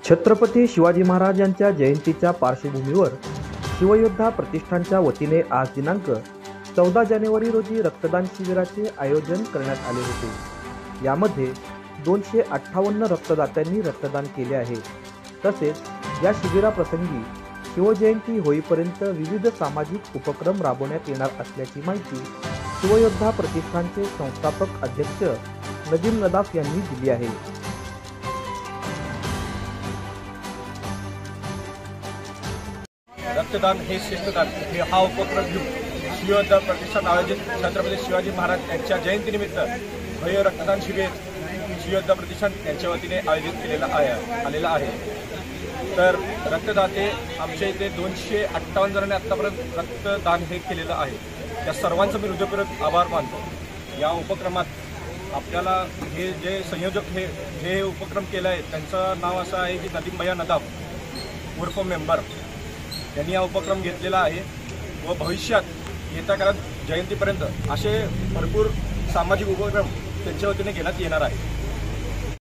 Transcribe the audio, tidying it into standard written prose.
छत्रपती शिवाजी महाराजांच्या जयंतीच्या पार्श्वभूमीवर शिवयोद्धा प्रतिष्ठानच्या वतीने आज दिनांक 14 जानेवारी रोजी रक्तदान शिबिराचे आयोजन करण्यात आले होते। यामध्ये 258 रक्तदात्यांनी रक्तदान केले आहे। तसेच या शिबिराप्रसंगी शिवजयंती होईपर्यंत विविध सामाजिक उपक्रम राबवण्यात येणार असल्याची माहिती शिवयोद्धा प्रतिष्ठानचे संस्थापक अध्यक्ष नदीम नदाफ यांनी दिली आहे। रक्तदान हे श्रेष्ठदान हे हा उपक्रम घेऊन शिवयोद्धा प्रतिष्ठान आयोजित छत्रपती शिवाजी महाराज यांच्या जयंतीनिमित्त भव्य रक्तदान शिबिर शिवयोद्धा प्रतिष्ठान यांच्या वतीने आयोजित आलेला आहे। तर रक्तदाते आमच्या इथे 258 जणांनी आतापर्यंत रक्तदान हे केलेलं आहे। त्या सर्वांचं मी हृदयपूर्वक आभार मानतो। या उपक्रमात आपल्याला हे जे संयोजक हे उपक्रम केलं आहे त्यांचं नाव असं आहे की नदीम भैया नदाफ उर्फ मेंबर यांनी हा उपक्रम घेतलेला आहे व भविष्यात येत्या काळात जयंतीपर्यंत असे भरपूर सामाजिक उपक्रम त्यांच्या वतीने घेण्यात येणार आहे।